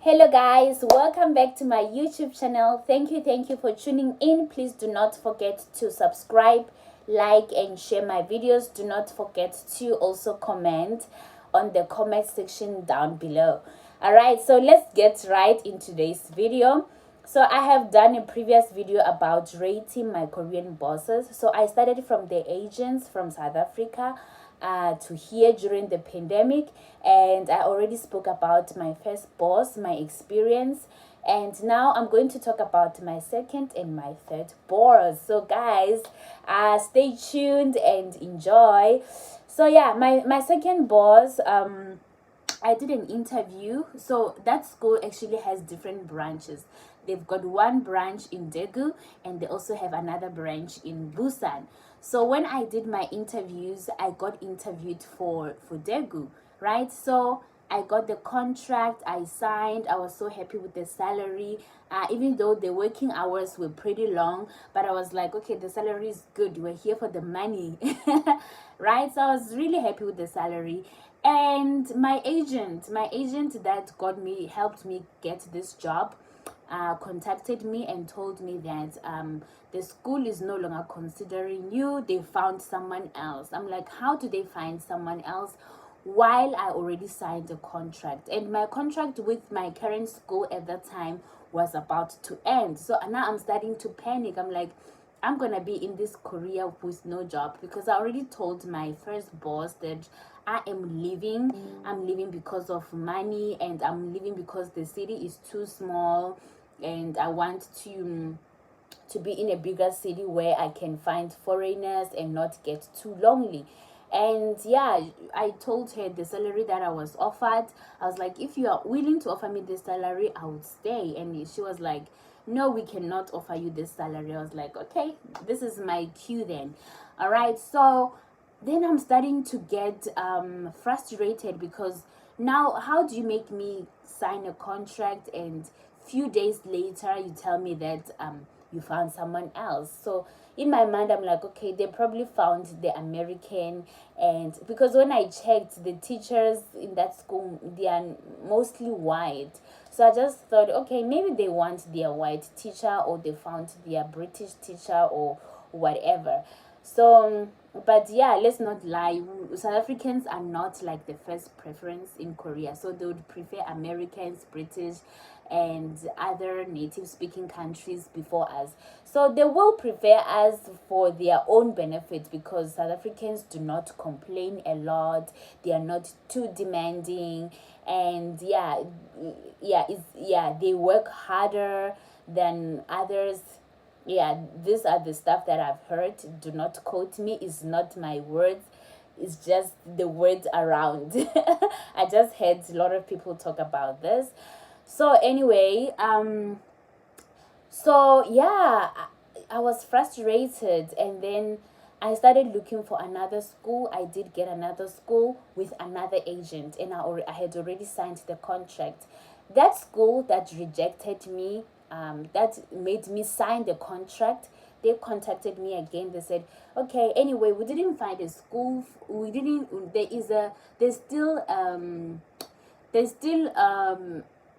Hello guys, welcome back to my YouTube channel. Thank you for tuning in. Please do not forget to subscribe, like and share my videos. Do not forget to also comment on the comment section down below. Alright, so let's get right into today's video. So I have done a previous video about rating my Korean bosses. So I started from the agents from South Africa to here during the pandemic, and I already spoke about my first boss, my experience, and now I'm going to talk about my second and my third boss. So guys, stay tuned and enjoy. So yeah, my second boss, I did an interview. So that school actually has different branches. They've got one branch in Daegu, and they also have another branch in Busan. So when I did my interviews, I got interviewed for Daegu, right? So I got the contract, I signed. I was so happy with the salary, even though the working hours were pretty long, but I was like, okay, the salary is good, we're here for the money. Right? So I was really happy with the salary. And my agent that helped me get this job, contacted me and told me that the school is no longer considering you. They found someone else. I'm like, how do they find someone else while I already signed a contract? And my contract with my current school at that time was about to end. So now I'm starting to panic. I'm like, I'm gonna be in this career with no job, because I already told my first boss that I am leaving. I'm leaving because of money, and I'm leaving because the city is too small, and I want to be in a bigger city where I can find foreigners and not get too lonely. And yeah, I told her the salary that I was offered. I was like, if you are willing to offer me this salary, I would stay. And she was like, no, we cannot offer you this salary. I was like, okay, this is my cue then. All right, so then I'm starting to get frustrated, because now how do you make me sign a contract and few days later you tell me that you found someone else? So in my mind I'm like, okay, they probably found the American. And because when I checked, the teachers in that school, they are mostly white. So I just thought, okay, maybe they want their white teacher, or they found their British teacher, or whatever. So but yeah, let's not lie, South Africans are not like the first preference in Korea. So they would prefer Americans, British, and other native speaking countries before us. So they will prefer us for their own benefit, because South Africans do not complain a lot, they are not too demanding, and they work harder than others. Yeah, these are the stuff that I've heard. Do not quote me, it's not my words, it's just the words around. I just heard a lot of people talk about this. So anyway, so yeah, I was frustrated, and then I started looking for another school. I did get another school with another agent, and I had already signed the contract. That school that rejected me, that made me sign the contract, they contacted me again. They said, okay, anyway, we didn't find a school. We didn't. There's still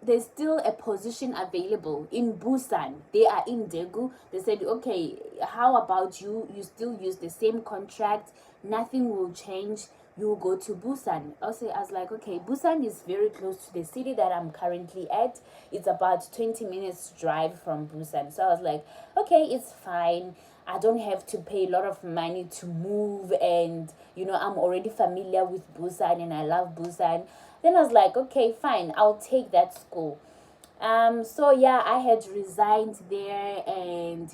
there's still a position available in Busan. They are in Daegu. They said, okay, how about you still use the same contract, nothing will change, you will go to Busan. Also, I was like, okay, Busan is very close to the city that I'm currently at. It's about 20 minutes drive from Busan. So I was like, okay, it's fine. I don't have to pay a lot of money to move, and I'm already familiar with Busan, and I love Busan. Then I was like, okay, fine, I'll take that school. So yeah, I had resigned there, and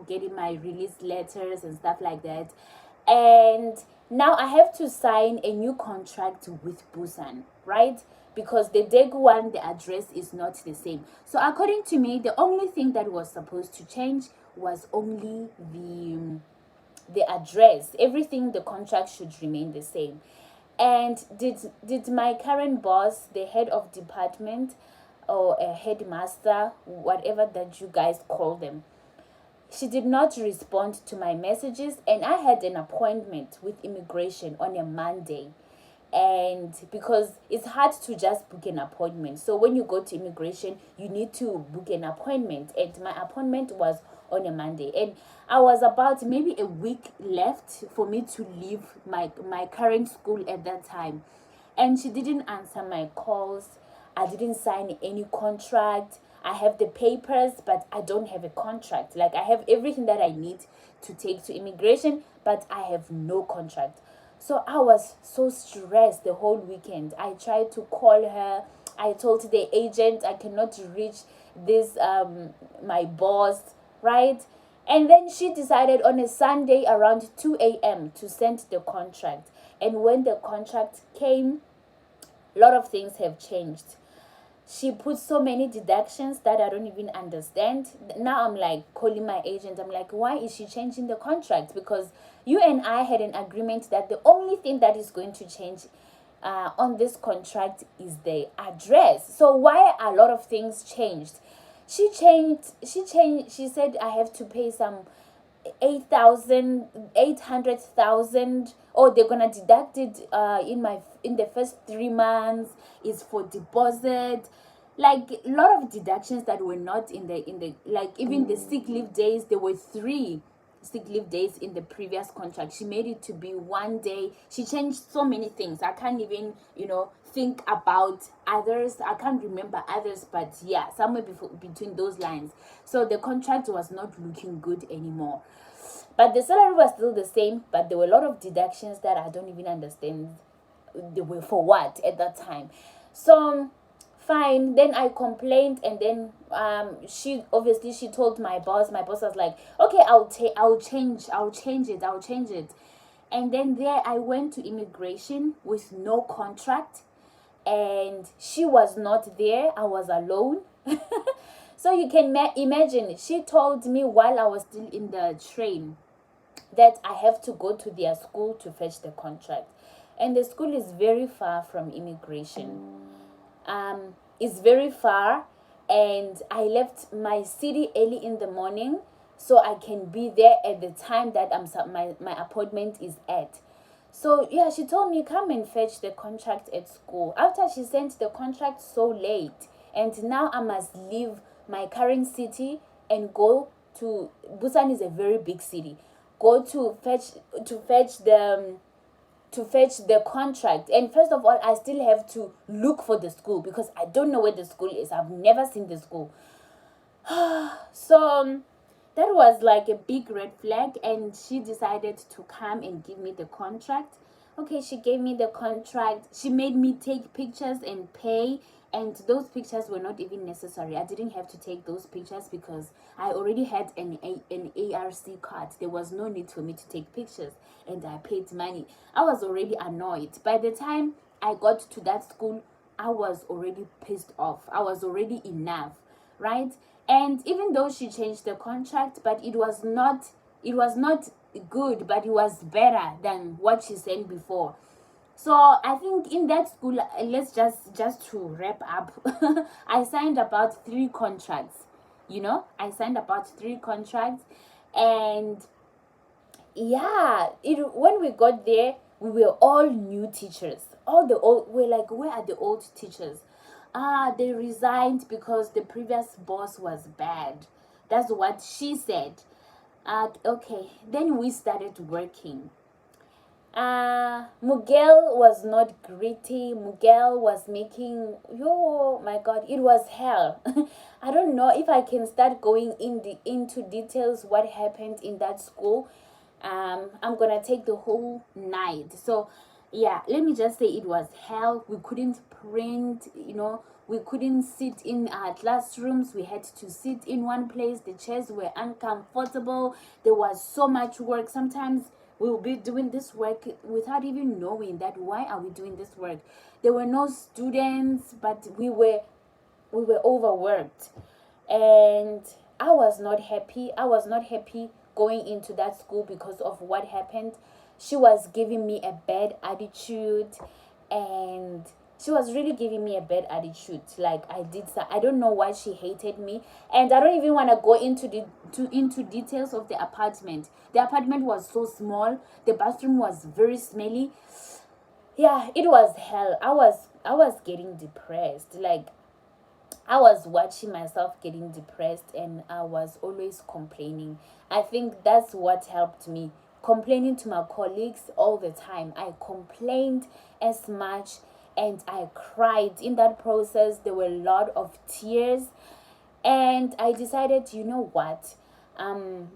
getting my release letters and stuff like that. And now I have to sign a new contract with Busan, right? Because the Daegu one, the address is not the same. So according to me, the only thing that was supposed to change was only the address. Everything, the contract should remain the same. And did my current boss, the head of department, or a headmaster, whatever that you guys call them, she did not respond to my messages, and I had an appointment with immigration on a Monday. And because it's hard to just book an appointment, so when you go to immigration you need to book an appointment, and my appointment was on a Monday, and I was about maybe a week left for me to leave my current school at that time. And she didn't answer my calls. I didn't sign any contract. I have the papers, but I don't have a contract. Like, I have everything that I need to take to immigration, but I have no contract. So I was so stressed the whole weekend. I tried to call her. I told the agent I cannot reach this my boss, right? And then she decided on a Sunday around 2 a.m. to send the contract. And when the contract came, a lot of things have changed. She put so many deductions that I don't even understand. Now I'm like calling my agent. I'm like, why is she changing the contract? Because you and I had an agreement that the only thing that is going to change on this contract is the address. So why a lot of things changed? She said I have to pay some 800,000, or they're gonna deduct it in the first 3 months is for deposit. Like, a lot of deductions that were not in the like, even the sick leave days, there were 3 sick leave days in the previous contract. She made it to be 1 day. She changed so many things. I can't even think about others. I can't remember others, but yeah, somewhere between those lines. So the contract was not looking good anymore, but the salary was still the same, but there were a lot of deductions that I don't even understand they were for what at that time. So fine, then I complained, and then she told my boss. My boss was like, okay, I'll change it. And then there I went to immigration with no contract, and she was not there. I was alone. So you can imagine, she told me while I was still in the train that I have to go to their school to fetch the contract, and the school is very far from immigration. It's very far, and I left my city early in the morning so I can be there at the time that my appointment is at. So yeah, she told me, come and fetch the contract at school. After she sent the contract so late, and now I must leave my current city and go to Busan. Is a very big city. Go to fetch the contract, and first of all I still have to look for the school because I don't know where the school is. I've never seen the school. So that was like a big red flag, and she decided to come and give me the contract. Okay, she gave me the contract. She made me take pictures and pay, and those pictures were not even necessary. I didn't have to take those pictures because I already had an ARC card. There was no need for me to take pictures, and I paid money. I was already annoyed. By the time I got to that school, I was already pissed off. I was already enough, right? And even though she changed the contract, but it was not good, but it was better than what she said before. So I think in that school, let's just to wrap up, I signed about 3 contracts. I signed about 3 contracts, and yeah, when we got there, we were all new teachers. We're like, where are the old teachers? They resigned because the previous boss was bad. That's what she said. Okay, then we started working. Miguel was not gritty. Miguel was making, oh my god, it was hell. I don't know if I can start going into details what happened in that school. I'm gonna take the whole night. So yeah, let me just say it was hell. We couldn't print, we couldn't sit in our classrooms. We had to sit in one place. The chairs were uncomfortable. There was so much work. Sometimes we will be doing this work without even knowing that why are we doing this work. There were no students, but we were overworked, and I was not happy. Going into that school because of what happened. She was giving me a bad attitude, and she was really giving me a bad attitude. Like, I don't know why she hated me, and I don't even want to go into details of the apartment. The apartment was so small. The bathroom was very smelly. Yeah, it was hell. I was getting depressed. Like, I was watching myself getting depressed and I was always complaining. I think that's what helped me. Complaining to my colleagues all the time. I complained as much and I cried. In that process, there were a lot of tears. And I decided, you know what? Um,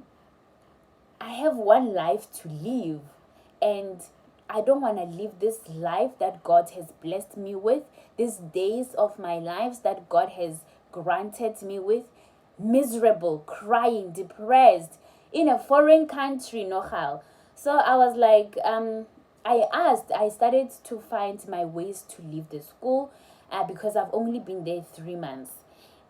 I have one life to live, and I don't want to live this life that God has blessed me with, these days of my lives that God has granted me with, miserable, crying, depressed, in a foreign country, Nohal. So I was like, I started to find my ways to leave the school because I've only been there 3 months.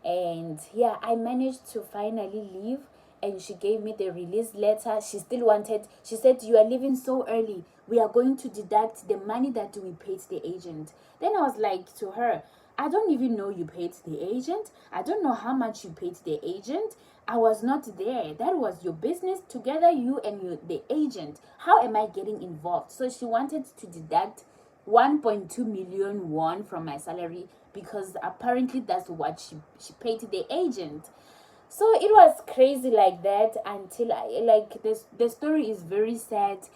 And yeah, I managed to finally leave, and she gave me the release letter. She still wanted, she said, you are leaving so early, we are going to deduct the money that we paid the agent. Then I was like to her, I don't even know you paid the agent. I don't know how much you paid the agent. I was not there. That was your business together, you and the agent. How am I getting involved? So she wanted to deduct 1.2 million won from my salary because apparently that's what she paid the agent. So it was crazy like that until I, like, this, the story is very sad.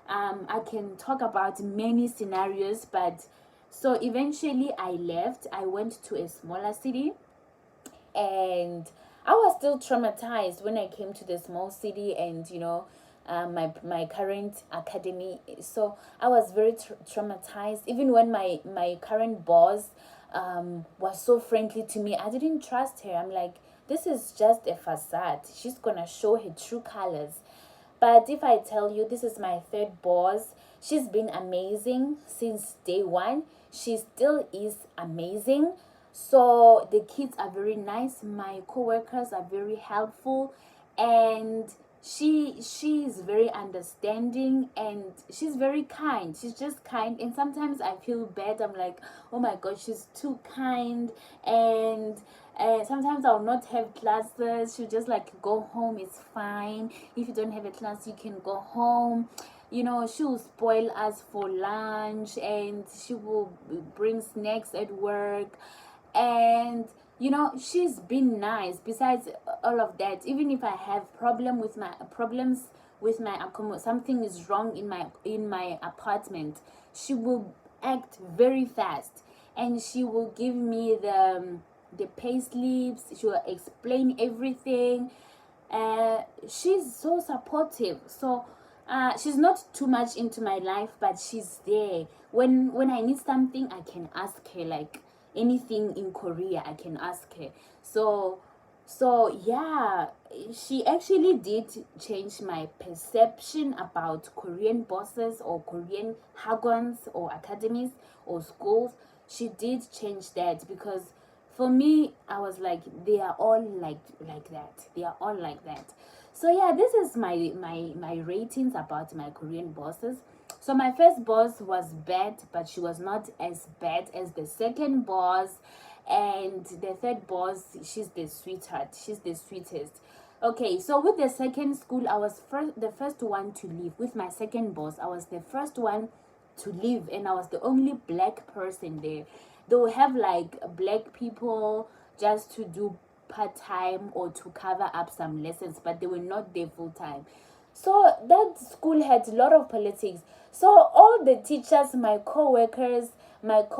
I can talk about many scenarios, but so eventually I left. I went to a smaller city, and I was still traumatized when I came to the small city, and my current academy. So I was very traumatized. Even when my current boss was so friendly to me, I didn't trust her. I'm like, this is just a facade. She's gonna show her true colors. But if I tell you, this is my third boss. She's been amazing since day one. She still is amazing. So the kids are very nice. My co-workers are very helpful, and she is very understanding, and she's very kind. She's just kind, and sometimes I feel bad. I'm like, oh my god, she's too kind. And sometimes I'll not have classes. She'll just like, go home, it's fine. If you don't have a class, you can go home. She'll spoil us for lunch, and she will bring snacks at work. And she's been nice. Besides all of that, even if I have problems with my something is wrong in my apartment, she will act very fast, and she will give me the pay slips. She will explain everything. She's so supportive. So she's not too much into my life, but she's there when I need something. I can ask her, like anything in Korea, I can ask her. So yeah, she actually did change my perception about Korean bosses or Korean hagwons or academies or schools. She did change that, because for me, I was like, they are all like that. They are all like that. So yeah, this is my ratings about my Korean bosses. So my first boss was bad, but she was not as bad as the second boss. And the third boss, she's the sweetheart. She's the sweetest. Okay, so with the second school, I was the first one to leave. With my second boss, I was the first one to leave, and I was the only black person there. They will have like black people just to do part-time or to cover up some lessons, but they were not there full-time. So that school had a lot of politics. So all the teachers, my co-workers, my